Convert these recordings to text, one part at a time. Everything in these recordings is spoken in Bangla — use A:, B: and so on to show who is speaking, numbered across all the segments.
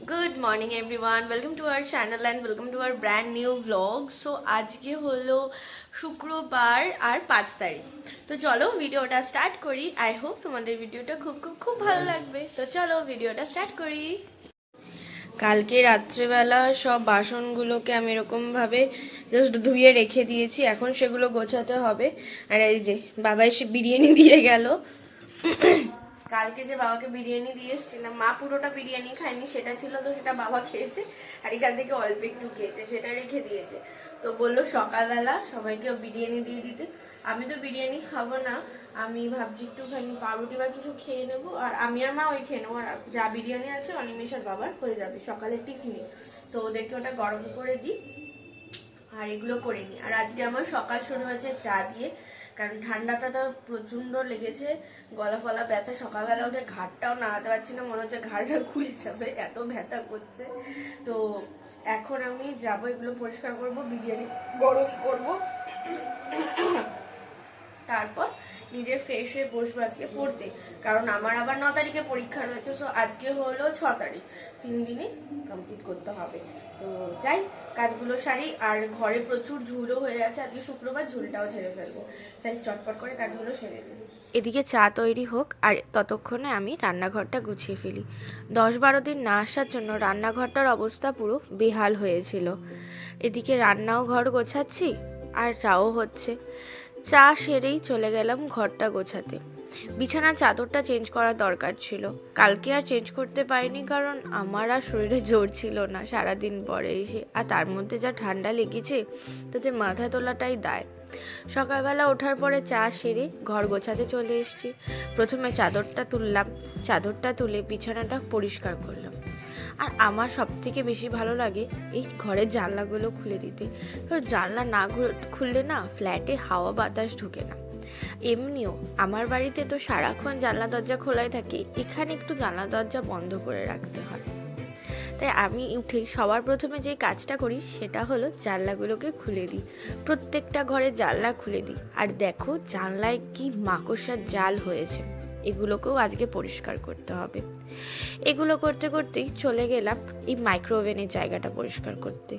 A: Good morning everyone, welcome to our channel and welcome to our brand new vlog. So আজকে হলো শুক্রবার আর 5 তারিখ। তো চলো ভিডিওটা স্টার্ট করি। আই হোপ তোমাদের ভিডিওটা খুব ভালো লাগবে। তো চলো ভিডিওটা স্টার্ট করি। কালকে রাত্রেবেলা সব বাসনগুলোকে আমি এরকমভাবে জাস্ট ধুয়ে রেখে দিয়েছি, এখন সেগুলো গোছাতে হবে। আর এই যে বাবা এসে বিরিয়ানি দিয়ে গেল। কালকে যে বাবাকে বিরিয়ানি দিয়ে এসেছিলাম, মা পুরোটা বিরিয়ানি খায়নি, সেটা ছিল তো সেটা বাবা খেয়েছে, আর এখান থেকে অল্প একটু খেয়েছে, সেটা রেখে দিয়েছে। তো বললো সকালবেলা সবাইকে বিরিয়ানি দিয়ে দিতে। আমি তো বিরিয়ানি খাবো না, আমি ভাবছি একটুখানি পাউরুটি বা কিছু খেয়ে নেবো, আর আমি আর মা ওই খেয়ে নেবো। আর যা বিরিয়ানি আছে অনিমেষের বাবার হয়ে যাবে সকালের টিফিনে। তো ওদেরকে ওটা গরম করে দিই আর এগুলো করে নিই। আর আজকে আমার সকাল শুরু হয়েছে চা দিয়ে, কারণ ঠান্ডাটা তো প্রচণ্ড লেগেছে, গলা ফলা ব্যথা। সকালবেলা উঠে ঘাড়টাও নাড়াতে পারছি না, মনে হচ্ছে ঘাড়টা খুলে যাবে, এত ব্যথা করছে। তো এখন আমি যাবো, এগুলো পরিষ্কার করব, বিরিয়ানি গরম করব, তারপর নিজে ফ্রেশ হয়ে বসবো আজকে পড়তে। কারণ আমার আবার 9 তারিখে পরীক্ষা রয়েছে। সো আজকে হলো 6 তারিখ, 3 দিনে কমপ্লিট করতে হবে। তো যাই, কাজগুলো সারি। আর ঘরে প্রচুর ঝুলও হয়ে আছে, আজকে শুক্রবার ঝুলটাও ছেড়ে ফেলবো। যাই চটপট করে কাজগুলো সেরে দিই। এদিকে চা তৈরি হোক আর ততক্ষণে আমি রান্নাঘরটা গুছিয়ে ফেলি। 10-12 দিন না আসার জন্য রান্নাঘরটার অবস্থা পুরো বেহাল হয়েছিল। এদিকে রান্নাও ঘর গোছাচ্ছি আর চাও হচ্ছে। চা সেরেই চলে গেলাম ঘরটা গোছাতে। বিছানার চাদরটা চেঞ্জ করার দরকার ছিল, কালকে আর চেঞ্জ করতে পারিনি, কারণ আমার আর শরীরে জোর ছিল না সারাদিন পরে এসে। আর তার মধ্যে যা ঠান্ডা লেগেছে, তাতে মাথা তোলাটাই দায়। সকালবেলা ওঠার পরে চা সেরে ঘর গোছাতে চলে এসেছি। প্রথমে চাদরটা তুললাম, চাদরটা তুলে বিছানাটা পরিষ্কার করলাম। আর আমার সব থেকে বেশি ভালো লাগে এই ঘরের জানলাগুলো খুলে দিতে, কারণ জানলা না খুললে না ফ্ল্যাটে হাওয়া বাতাস ঢুকে না। এমনিও আমার বাড়িতে তো সারাক্ষণ জানলা দরজা খোলাই থাকে, এখানে একটু জানলা দরজা বন্ধ করে রাখতে হয়। তাই আমি উঠে সবার প্রথমে যে কাজটা করি সেটা হলো জানলাগুলোকে খুলে দিই। প্রত্যেকটা ঘরে জানলা খুলে দিই। আর দেখো জানলায় কি মাকড়সার জাল হয়েছে, এগুলোকেও আজকে পরিষ্কার করতে হবে। এগুলো করতে করতেই চলে গেলাম এই মাইক্রোওভেনের জায়গাটা পরিষ্কার করতে।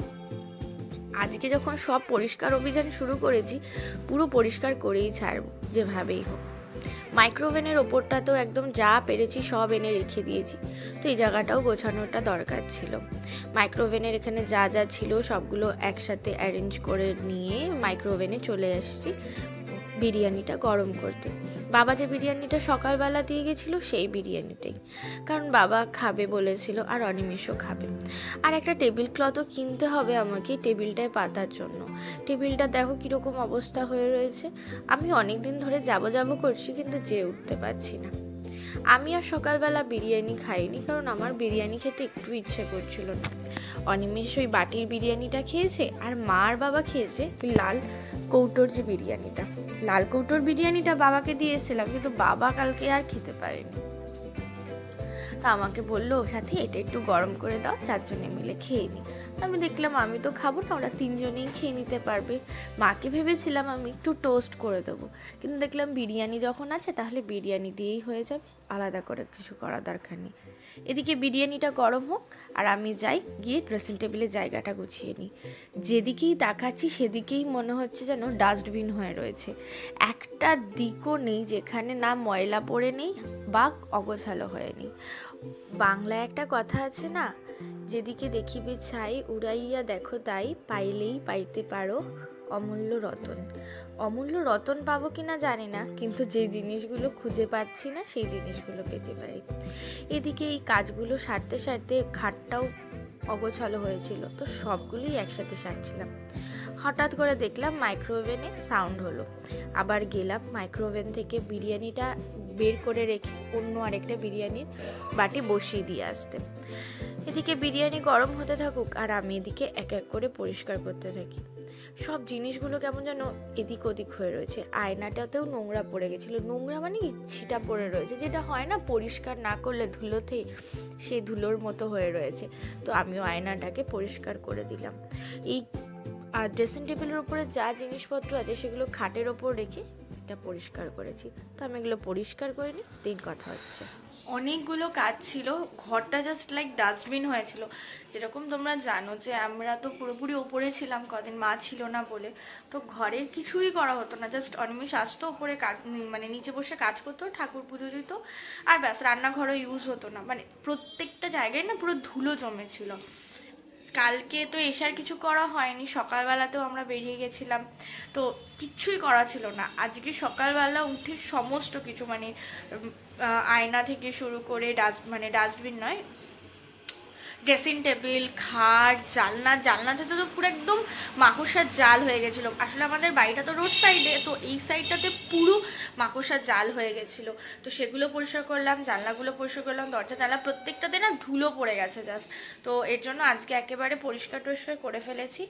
A: আজকে যখন সব পরিষ্কার অভিযান শুরু করেছি, পুরো পরিষ্কার করেই ছাড়ব যেভাবেই হোক। মাইক্রোওভেনের ওপরটা তো একদম যা পেরেছি সব এনে রেখে দিয়েছি, তো এই জায়গাটাও গোছানোটা দরকার ছিল। মাইক্রোওভেনের এখানে যা যা ছিল সবগুলো একসাথে অ্যারেঞ্জ করে নিয়ে মাইক্রোওভেনে চলে আসছি বিরিয়ানিটা গরম করতে। বাবা যে বিরিয়ানিটা সকালবেলা দিয়ে গেছিলো সেই বিরিয়ানিটাই, কারণ বাবা খাবে বলেছিল আর অনিমেষও খাবে। আর একটা টেবিল ক্লথও কিনতে হবে আমাকে টেবিলটায় পাতার জন্য। টেবিলটা দেখো কীরকম অবস্থা হয়ে রয়েছে। আমি অনেক দিন ধরে যাব করছি, কিন্তু যেয়ে উঠতে পারছি না। আমি আর সকালবেলা বিরিয়ানি খাইনি, কারণ আমার বিরিয়ানি খেতে একটু ইচ্ছে করছিল না। অনিমেষ ওই বাটির বিরিয়ানিটা খেয়েছে, আর মা আর বাবা খেয়েছে লাল কৌটোর যে বিরিয়ানিটা। লাল কৌটোর বিরিয়ানিটা বাবাকে দিয়েছিলাম, কিন্তু বাবা কালকে আর খেতে পারেনি। তা আমাকে বললো সাথে এটা একটু গরম করে দাও, 4 জনে মিলে খেয়ে নিই। আমি দেখলাম আমি তো খাবো না, ওরা 3 জনেই খেয়ে নিতে পারবে। মাকে ভেবেছিলাম আমি একটু টোস্ট করে দেবো, কিন্তু দেখলাম বিরিয়ানি যখন আছে তাহলে বিরিয়ানি দিয়েই হয়ে যাবে, আলাদা করে কিছু করার দরকার নেই। এদিকে বিরিয়ানিটা গরম হোক আর আমি যাই গিয়ে ড্রেসিং টেবিলের জায়গাটা গুছিয়ে নিই। যেদিকেই তাকাচ্ছি সেদিকেই মনে হচ্ছে যেন ডাস্টবিন হয়ে রয়েছে, একটা দিকও নেই যেখানে না ময়লা পড়ে নেই বা অগোছালো হয়ে নেই। বাংলায় একটা কথা আছে না, যেদিকে দেখিবে ছাই উড়াইয়া দেখো তাই, পাইলেই পাইতে পারো অমূল্য রতন। অমূল্য রতন পাবো কিনা জানি না, কিন্তু যে জিনিসগুলো খুঁজে পাচ্ছি না সেই জিনিসগুলো পেতে পারি। এদিকে এই কাজগুলো সারতে সারতে খাটটাও অগোছালো হয়েছিল, তো সবগুলোই একসাথে সারছিলাম। হঠাৎ করে দেখলাম মাইক্রোওভেনে সাউন্ড হলো। আবার গেলাম মাইক্রোওভেন থেকে বিরিয়ানিটা বের করে রেখে অন্য আরেকটা বিরিয়ানির বাটি বসিয়ে দিয়ে আসতে। এদিকে বিরিয়ানি গরম হতে থাকুক আর আমি এদিকে এক এক করে পরিষ্কার করতে থাকি। সব জিনিসগুলো কেমন যেন এদিক ওদিক হয়ে রয়েছে। আয়নাটাতেও নোংরা পড়ে গেছিলো, নোংরা মানে ছিটা পড়ে রয়েছে, যেটা হয় না পরিষ্কার না করলে ধুলোতে, সেই ধুলোর মতো হয়ে রয়েছে। তো আমিও আয়নাটাকে পরিষ্কার করে দিলাম। এই আর ড্রেসিং টেবিলের উপরে যা জিনিসপত্র আছে সেগুলো খাটের ওপর রেখে এটা পরিষ্কার করেছি। তো আমি এগুলো পরিষ্কার করে নিই, দিন কথা হচ্ছে। অনেকগুলো কাজ ছিল, ঘরটা জাস্ট লাইক ডাস্টবিন হয়েছিল। যেরকম তোমরা জানো যে আমরা তো পুরোপুরি ওপরে ছিলাম কদিন, মা ছিল না বলে, তো ঘরের কিছুই করা হতো না। জাস্ট অনিমেষ আসতো ওপরে কাজ, মানে নিচে বসে কাজ করতো, ঠাকুর পুজো দিত, আর ব্যাস, রান্নাঘরও ইউজ হতো না। মানে প্রত্যেকটা জায়গায় না পুরো ধুলো জমেছিল। কালকে তো এসে আর কিছু করা হয়নি, সকালবেলাতেও আমরা বেরিয়ে গেছিলাম, তো কিচ্ছুই করা ছিল না। আজকে সকালবেলা উঠে সমস্ত কিছু, মানে আয়না থেকে শুরু করে ডাস্টবিন নয়, ড্রেসিং টেবিল, খাট, জানলাতে তো পুরো একদম মাকড়সার জাল হয়ে গেছিলো। আসলে আমাদের বাড়িটা তো রোড সাইডে, তো এই সাইডটাতে পুরো মাকড়সার জাল হয়ে গেছিলো। তো সেগুলো পরিষ্কার করলাম, জানলাগুলো পরিষ্কার করলাম, দরজা জানলা প্রত্যেকটাতে না ধুলো পড়ে গেছে জাস্ট। তো এর জন্য আজকে একেবারে পরিষ্কার টরিষ্কার করে ফেলেছি।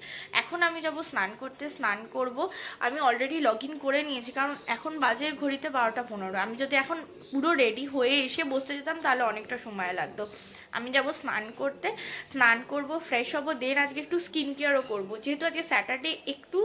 A: এখন আমি যাব স্নান করতে, স্নান করব। আমি অলরেডি লগ ইন করে নিয়েছি, কারণ এখন বাজে ঘড়িতে 12টা 15। আমি যদি এখন পুরো রেডি হয়ে এসে বসতে যেতাম তাহলে অনেকটা সময় লাগতো। আমি যাব স্নান করতে, স্নান করব, ফ্রেশ হবো, দেন আজকে একটু স্কিন কেয়ারও করবো, যেহেতু আজকে স্যাটারডে একটু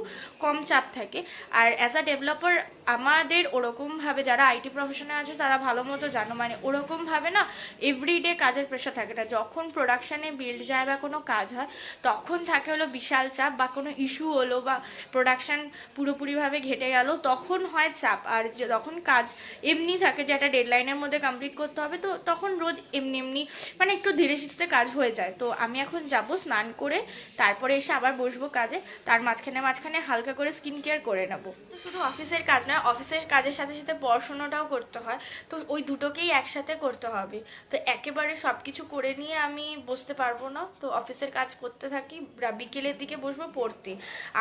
A: কম চাপ থাকে। আর অ্যাজ আ ডেভেলপার আমাদের ওরকমভাবে, যারা আইটি প্রফেশনে আছে তারা ভালো মতো জানো, মানে ওরকমভাবে না এভরিডে কাজের প্রেশার থাকে না। যখন প্রোডাকশানে বিল্ড যায় বা কোনো কাজ হয় তখন থাকে হলো বিশাল চাপ, বা কোনো ইস্যু হলো বা প্রোডাকশান পুরোপুরিভাবে ঘেটে গেল তখন হয় চাপ। আর যখন কাজ এমনি থাকে যে একটা ডেডলাইনের মধ্যে কমপ্লিট করতে হবে, তো তখন রোজ এমনি এমনি মানে একটু ধীরে সুস্থে কাজ হয়ে যায়। তো আমি এখন যাব স্নান করে, তারপরে এসে আবার বসবো কাজে। তার মাঝখানে হালকা করে স্কিন কেয়ার করে নেবো। তো শুধু অফিসের কাজ নয়, অফিসের কাজের সাথে সাথে পড়াশোনাটাও করতে হয়, তো ওই দুটোকেই একসাথে করতে হবে। তো একেবারে সব কিছু করে নিয়ে আমি বসতে পারবো না, তো অফিসের কাজ করতে থাকি, বিকেলের দিকে বসবো পড়তে।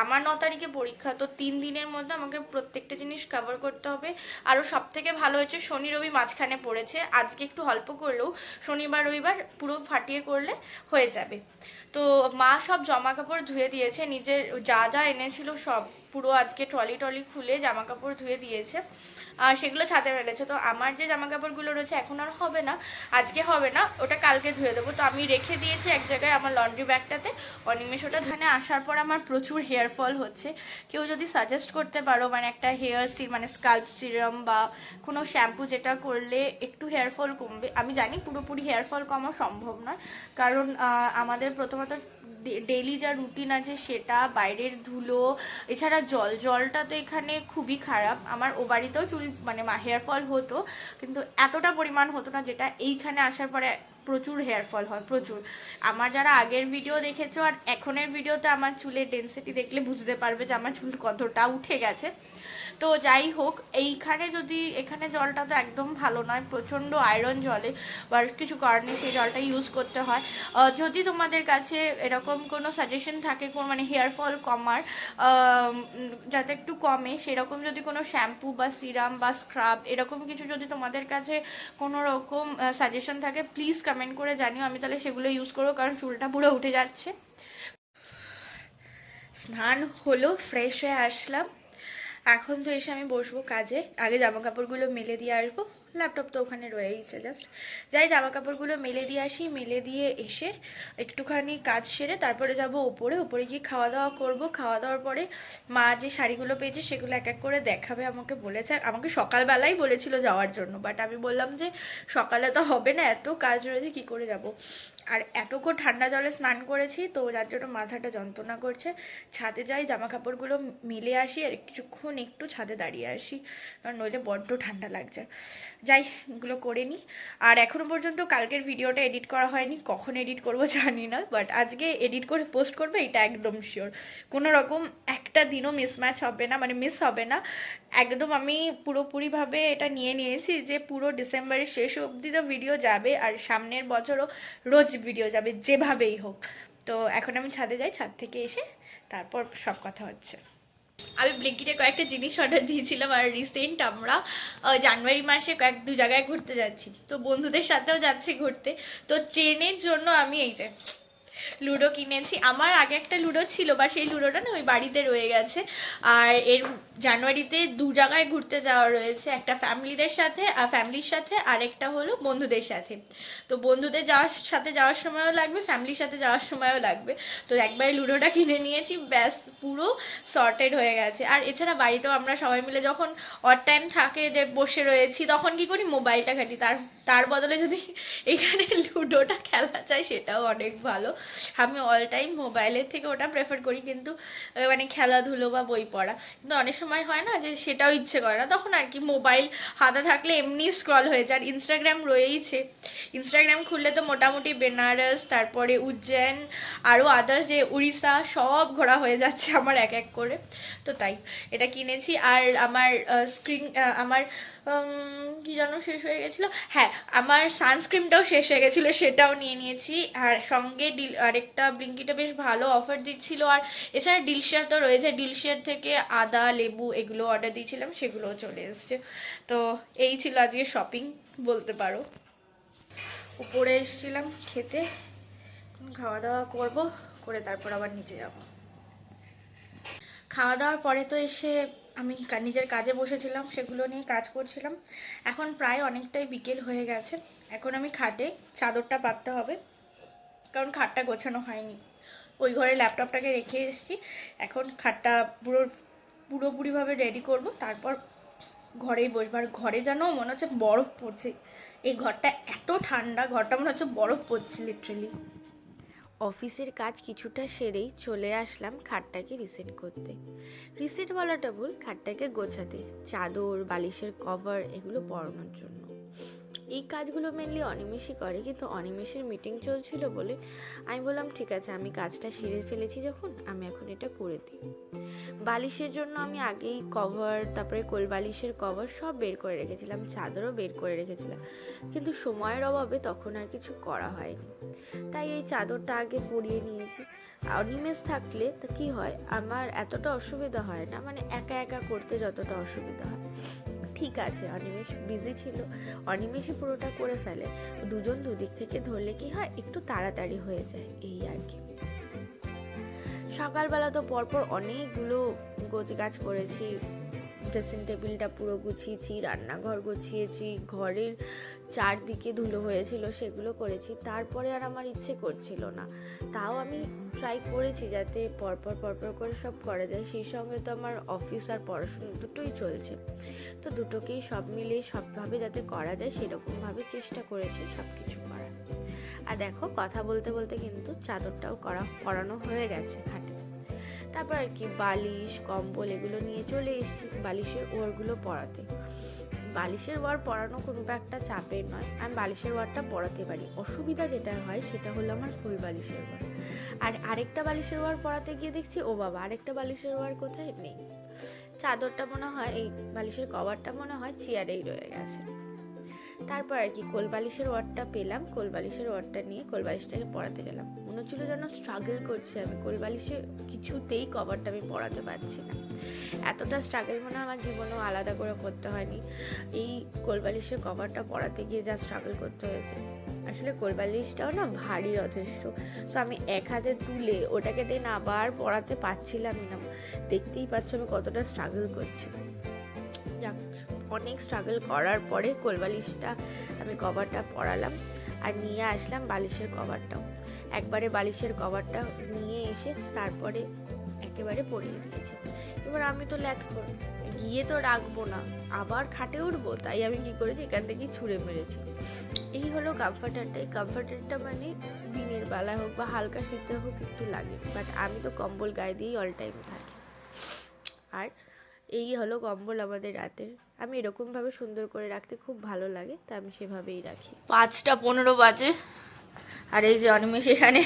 A: আমার 9 তারিখে পরীক্ষা, তো 3 দিনের মধ্যে আমাকে প্রত্যেকটা জিনিস কভার করতে হবে। আরও সব থেকে ভালো হয়েছে শনি রবি মাঝখানে পড়েছে, আজকে একটু অল্প করলেও শনিবার রবিবার পুরো ফাটিয়ে করলে হয়ে যাবে। তো মা সব জামা কাপড় ধুয়ে দিয়েছে, নিজের যা যা এনেছিল সব পুরো আজকে ট্রলি খুলে জামা কাপড় ধুয়ে দিয়েছে, আর সেগুলো ছাদে ফেলেছে। তো আমার যে জামা কাপড়গুলো রয়েছে এখন আর হবে না, আজকে হবে না, ওটা কালকে ধুয়ে দেবো। তো আমি রেখে দিয়েছি এক জায়গায় আমার লন্ড্রি ব্যাগটাতে। অনিমেষ ওটা ধুয়ে আসার পর আমার প্রচুর হেয়ার ফল হচ্ছে। কেউ যদি সাজেস্ট করতে পারো, মানে একটা মানে স্কাল্প সিরাম বা কোনো শ্যাম্পু যেটা করলে একটু হেয়ার ফল কমবে। আমি জানি পুরোপুরি হেয়ার ফল কমা সম্ভব নয়, কারণ আমাদের প্রথমত ডেইলি যা রুটিন আছে সেটা, বাইরের ধুলো, এছাড়া জলটা তো এখানে খুবই খারাপ। আমার ও বাড়িতেও চুল মানে হেয়ার ফল হতো, কিন্তু এতটা পরিমাণ হতো না যেটা এইখানে আসার পরে প্রচুর হেয়ার ফল হয়, প্রচুর। আমার যারা আগের ভিডিও দেখেছো আর এখনের ভিডিওতে আমার চুলের ডেন্সিটি দেখলে বুঝতে পারবে যে আমার চুল কতটা উঠে গেছে। তো যাই হোক, এখানে জলটা তো একদম ভালো নয়, প্রচণ্ড আয়রন জলে, বা কিছু কারণে সেই জলটা ইউজ করতে হয়। যদি তোমাদের কাছে এরকম কোনো সাজেশন থাকে মানে হেয়ার ফল কমার, যাতে একটু কমে, সেরকম যদি কোনো শ্যাম্পু বা সিরাম বা স্ক্রাব এরকম কিছু যদি তোমাদের কাছে কোনো রকম সাজেশন থাকে প্লিজ কমেন্ট করে জানিও, আমি তাহলে সেগুলো ইউজ করবো, কারণ চুলটা পুরো উঠে যাচ্ছে। স্নান হলো, ফ্রেশ হয়ে আসলাম, এখন তো এসে আমি বসবো কাজে। আগে জামা কাপড়গুলো মেলে দিয়ে আসবো, ল্যাপটপ তো ওখানে রয়েইছে, জাস্ট যাই জামা কাপড়গুলো মেলে দিয়ে আসি। মেলে দিয়ে এসে একটুখানি কাজ সেরে তারপরে যাব ওপরে গিয়ে খাওয়া দাওয়া করব। খাওয়া দাওয়ার পরে মা যে শাড়িগুলো পেয়েছে সেগুলো এক এক করে দেখাবে, আমাকে সকালবেলাই বলেছিল যাওয়ার জন্য, বাট আমি বললাম যে সকালে তো হবে না, এত কাজ রয়েছে কি করে যাব। আর এতক্ষণ ঠান্ডা জলে স্নান করেছি, তো যার জন্য মাথাটা যন্ত্রণা করছে। ছাদে যাই, জামা কাপড়গুলো মেলে আসি, আর কিছুক্ষণ একটু ছাদে দাঁড়িয়ে আসি, কারণ নইলে বড্ড ঠান্ডা লাগছে। যাই, এগুলো করে নিই। আর এখনো পর্যন্ত কালকের ভিডিওটা এডিট করা হয়নি, কখন এডিট করব জানি না, বাট আজকে এডিট করে পোস্ট করবে এটা একদম শিওর। কোনো রকম একটা দিনও মিসম্যাচ হবে না, মানে মিস হবে না একদম। আমি পুরোপুরিভাবে এটা নিয়ে নিয়েছি যে পুরো ডিসেম্বরের শেষ অবধি তো ভিডিও যাবে, আর সামনের বছরও রোজ ভিডিও যাবে যেভাবেই হোক। তো এখন আমি ছাদে যাই, ছাদ থেকে এসে তারপর সব কথা হচ্ছে। আমি ব্লিঙ্কিটে কয়েকটা জিনিস অর্ডার দিয়েছিলাম, আর রিসেন্ট আমরা জানুয়ারি মাসে দু জায়গায় ঘুরতে যাচ্ছি, তো বন্ধুদের সাথেও যাচ্ছি ঘুরতে। তো ট্রেনের জন্য আমি এই যে লুডো কিনেছি। আমার আগে একটা লুডো ছিল, বা সেই লুডোটা না ওই বাড়িতে রয়ে গেছে। আর এর জানুয়ারিতে 2 জায়গায় ঘুরতে যাওয়া রয়েছে, একটা ফ্যামিলির সাথে আর একটা হলো বন্ধুদের সাথে। তো বন্ধুদের যাওয়ার সময়ও লাগবে, ফ্যামিলির সাথে যাওয়ার সময়ও লাগবে। তো একবারে লুডোটা কিনে নিয়েছি, ব্যাস পুরো সর্টেড হয়ে গেছে। আর এছাড়া বাড়িতেও আমরা সবাই মিলে যখন অড টাইম থাকে যে বসে রয়েছি, তখন কি করি, মোবাইলটা ঘাঁটি। তার বদলে যদি এখানে লুডোটা খেলা যায় সেটাও অনেক ভালো। আমি অল টাইম মোবাইলের থেকে ওটা প্রেফার করি, কিন্তু মানে খেলাধুলো বা বই পড়া, কিন্তু অনেক সময় হয় না যে সেটাও ইচ্ছে করে না, তখন আর কি মোবাইল হাতে থাকলে এমনি স্ক্রল হয়ে যায়। আর ইনস্টাগ্রাম রয়েইছে, ইনস্টাগ্রাম খুললে তো মোটামুটি বেনারস, তারপরে উজ্জৈন, আরও আদার্স যে উড়িষ্যা, সব ঘোরা হয়ে যাচ্ছে আমার এক এক করে। তো তাই এটা কিনেছি। আর আমার আমার কি যেন শেষ হয়ে গেছিলো, হ্যাঁ আমার সানস্ক্রিনটাও শেষ হয়ে গেছিলো, সেটাও নিয়ে নিয়েছি। আর সঙ্গে আরেকটা ব্লিঙ্কিটা বেশ ভালো অফার দিচ্ছিল। আর এছাড়া ডিলশেয়ার তো রয়েছে, ডিলশেয়ার থেকে আদা, লেবু এগুলো অর্ডার দিয়েছিলাম, সেগুলোও চলে এসছে। তো এই ছিল আজকে শপিং বলতে পারো। উপরে এসেছিলাম খেতে, খাওয়া দাওয়া করবো, করে তারপর আবার নিচে যাব। খাওয়া দাওয়ার পরে তো এসে আমি নিজের কাজে বসেছিলাম, সেগুলো নিয়ে কাজ করছিলাম। এখন প্রায় অনেকটাই বিকেল হয়ে গেছে। এখন আমি খাটে চাদরটা পাততে হবে, কারণ খাটটা গোছানো হয়নি। ওই ঘরে ল্যাপটপটাকে রেখে এসেছি, এখন খাটটা পুরোপুরিভাবে রেডি করব, তারপর ঘরেই বসবার। ঘরে যেন মনে হচ্ছে বরফ পড়ছে, এই ঘরটা এত ঠান্ডা, ঘরটা মনে হচ্ছে বরফ পড়ছে লিটারেলি। অফিসের কাজ কিছুটা সেরেই চলে আসলাম খাটটাকে রিসেট করতে। রিসেট বলাটা ভুল, খাটটাকে গোছাতে, চাদর, বালিশের কভার এগুলো পরানোর জন্য। এই কাজগুলো মেনলি অনিমেষই করে, কিন্তু অনিমেষের মিটিং চলছিল বলে আমি বললাম ঠিক আছে, আমি কাজটা সেরে ফেলেছি যখন, আমি এখন এটা করে দিই। বালিশের জন্য আমি আগেই কভার, তারপরে কোল বালিশের কভার সব বের করে রেখেছিলাম, চাদরও বের করে রেখেছিলাম, কিন্তু সময়ের অভাবে তখন আর কিছু করা হয়নি। তাই এই চাদরটা আগে পরিয়ে নিয়েছি। অনিমেষ থাকলে তা কি হয়, আমার এতটা অসুবিধা হয় না, মানে একা একা করতে যতটা অসুবিধা হয়। ঠিক আছে, অনিমেষ বিজি ছিল, অনিমেষই পুরোটা করে ফেলে, দুজন দুদিক থেকে ধরলে কি হয়, একটু তাড়াতাড়ি হয়ে যায়, এই আর কি। সকালবেলা তো পরপর অনেকগুলো গোছগাছ করেছি, ড্রেসিং টেবিলটা পুরো গুছিয়েছি, রান্নাঘর গুছিয়েছি, ঘরের চারদিকে ধুলো হয়েছিল সেগুলো করেছি। তারপরে আর আমার ইচ্ছে করছিল না, তাও আমি ট্রাই করেছি যাতে পরপর করে সব করা যায়। সেই সঙ্গে তো আমার অফিস আর পড়াশোনা দুটোই চলছে, তো দুটোকেই সব মিলিয়ে সবভাবে যাতে করা যায় সেরকমভাবে চেষ্টা করেছি সব কিছু করার। আর দেখো, কথা বলতে বলতে কিন্তু চাদরটাও পরানো হয়ে গেছে খাটে। তারপর আর কি বালিশ, কম্বল এগুলো নিয়ে চলে এসেছি বালিশের ওয়ারগুলো পরাতে। বালিশের ওয়ার পরানো কোনো একটা চাপের নয়, আমি বালিশের ওয়ারটা পরাতে পারি। অসুবিধা যেটা হয় সেটা হলো আমার ফুল বালিশের ওয়ার। আর আরেকটা বালিশের ওয়ার পরাতে গিয়ে দেখছি ও বাবা, আরেকটা বালিশের ওয়ার কোথায় নেই। চাদরটা মনে হয়, এই বালিশের কভারটা মনে হয় চেয়ারেই রয়ে গেছে। তারপর আর কি কোলবালিশের ওয়ারটা পেলাম, কোলবালিশের ওয়ারটা নিয়ে কোলবালিশটাকে পরাতে গেলাম। মনে হচ্ছিল যেন স্ট্রাগল করছি আমি, কোলবালিশে কিছুতেই কভারটা আমি পরাতে পারছি না। এতটা স্ট্রাগল মনে হয় আমার জীবনেও আলাদা করে করতে হয়নি, এই কোলবালিশের কভারটা পরাতে গিয়ে যা স্ট্রাগল করতে হয়েছে। আসলে কোলবালিশটাও না ভারী যথেষ্ট, সো আমি এক হাতে তুলে ওটাকে দেন আবার পরাতে পারছিলামই না। দেখতেই পাচ্ছ আমি কতটা স্ট্রাগল করছি। যাক, অনেক স্ট্রাগল করার পরে কোলবালিশটা আমি কভারটা পরালাম, আর নিয়ে আসলাম বালিশের কভারটাও। একবারে বালিশের কভারটা নিয়ে এসে তারপরে একেবারে পরিয়ে দিয়েছি। এবার আমি তো ল্যাথখোর, গিয়ে তো রাখবো না, আবার খাটে উঠবো, তাই আমি কি করেছি, এখান থেকেই ছুঁড়ে মেরেছি। এই হলো কমফর্টারটা। এই কমফর্টারটা মানে দিনের বেলা হোক বা হালকা শীতে হোক একটু লাগে, বাট আমি তো কম্বল গায়ে দিয়েই অল টাইম থাকি। আর এই হলো কম্বল আমাদের রাতের। আমি এরকমভাবে সুন্দর করে রাখতে খুব ভালো লাগে, তা আমি সেভাবেই রাখি। 5:15 বাজে, আর এই যে অনিমেষ এখানে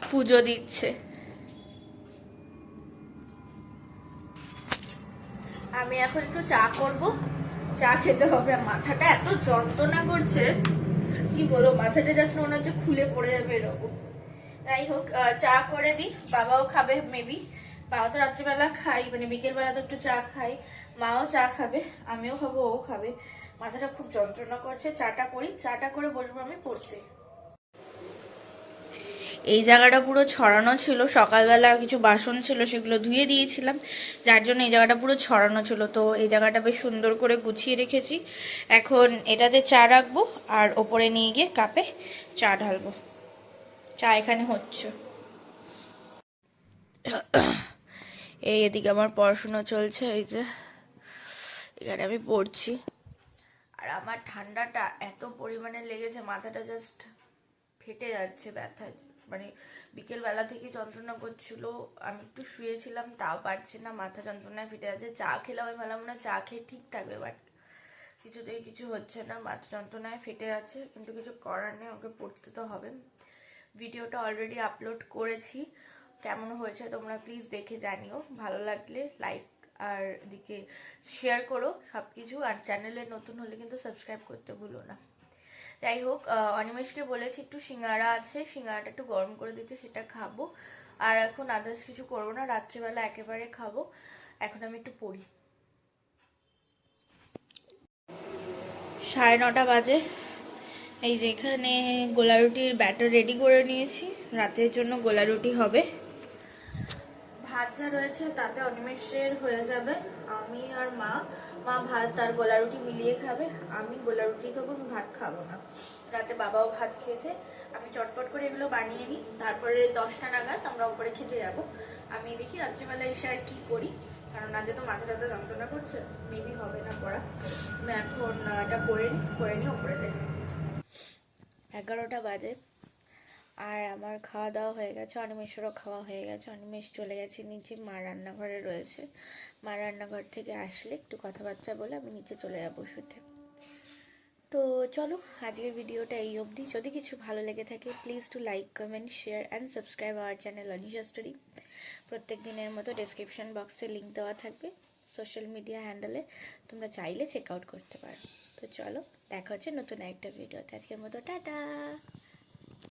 A: পুজো দিচ্ছে। আমি এখন একটু চা করব, চা খেতে হবে। মাথাটা এত যন্ত্রণা করছে, কি বলবো, মাথাটা জাস্ট মনে হচ্ছে খুলে পড়ে যাবে এরকম। যাই হোক, চা করে দিই, বাবাও খাবে মেবি। বাবা তো রাত্রিবেলা খাই, মানে বিকেলবেলা তো একটু চা খাই, মাও চা খাবে, আমিও খাবো, ও খাবে। মাথাটা খুব যন্ত্রণা করছে, চাটা করি, চাটা করে বসবো আমি পড়তে। এই জায়গাটা পুরো ছড়ানো ছিল, সকালবেলা কিছু বাসন ছিল সেগুলো ধুয়ে দিয়েছিলাম, যার জন্য এই জায়গাটা পুরো ছড়ানো ছিল। তো এই জায়গাটা বেশ সুন্দর করে গুছিয়ে রেখেছি। এখন এটাতে চা রাখবো আর ওপরে নিয়ে গিয়ে কাপে চা ঢালবো। চা এখানে হচ্ছে। এই এদিকে আমার পড়াশুনো চলছে, এই যে এখানে আমি পড়ছি। আর আমার ঠান্ডাটা এত পরিমাণে লেগেছে, মাথাটা জাস্ট ফেটে যাচ্ছে ব্যথায়। মানে বিকেলবেলা থেকে যন্ত্রণা করছিল, আমি একটু শুয়েছিলাম তাও পারছি না, মাথা যন্ত্রণায় ফেটে যাচ্ছে। চা খেলে আমি ভাবলাম না চা খেয়ে ঠিক থাকবে, বাট কিছুতেই কিছু হচ্ছে না, মাথা যন্ত্রণায় ফেটে যাচ্ছে। কিন্তু কিছু করার নেই, ওকে পড়তে তো হবে। ভিডিওটা অলরেডি আপলোড করেছি, কেমন হয়েছে তোমরা প্লিজ দেখে জানিও। ভালো লাগলে লাইক আর দিকে শেয়ার করো সব কিছু। আর চ্যানেলে নতুন হলে কিন্তু সাবস্ক্রাইব করতে ভুলো না। যাই হোক, অনিমেষকে বলেছি একটু সিঙ্গারা আছে, সিঙ্গারাটা একটু গরম করে দিতে, সেটা খাবো। আর এখন আদার্স কিছু করবো না, রাত্রিবেলা একেবারে খাবো। এখন আমি একটু পড়ি। 9:30 বাজে। এই যে এখানে গোলা রুটির ব্যাটার রেডি করে নিয়েছি, রাতের জন্য গোলা রুটি হবে। ভাত যা রয়েছে তাতে অনিমেষের হয়ে যাবে। আমি আর মা ভাত আর গোলা রুটি মিলিয়ে খাবে, আমি গোলা রুটি খাবো, আমি ভাত খাবো না। রাতে বাবাও ভাত খেয়েছে। আমি চটপট করে এগুলো বানিয়ে নিই, তারপরে 10টা নাগাদ আমরা উপরে খেতে যাব। আমি দেখি রাত্রিবেলা এসে আর কি করি, কারণ আজকে তো মাথা টাথা যন্ত্রণা করছে, মেবি হবে না পড়া। আমি এখন এটা করে নিই উপরে দেখি। 11টা বাজে আর আমার খাওয়া দাওয়া হয়ে গেছে, অনিমেষেরও খাওয়া হয়ে গেছে। অনিমেষ চলে গেছে নিচে, মা রান্নাঘরে রয়েছে। মা রান্নাঘর থেকে আসলে একটু কথাবার্তা বলে আমি নিচে চলে যাবো শুতে। তো চলো, আজকের ভিডিওটা এই অবধি। যদি কিছু ভালো লেগে থাকে please to like, comment, share and subscribe our channel Anisha story. প্রত্যেক দিনের মতো ডেসক্রিপশন বক্সে লিঙ্ক দেওয়া থাকবে সোশ্যাল মিডিয়া হ্যান্ডেলে, তোমরা চাইলে চেক আউট করতে পারো। তো চলো, দেখা হচ্ছে নতুন একটা ভিডিওতে। আজকের মতো টাটা।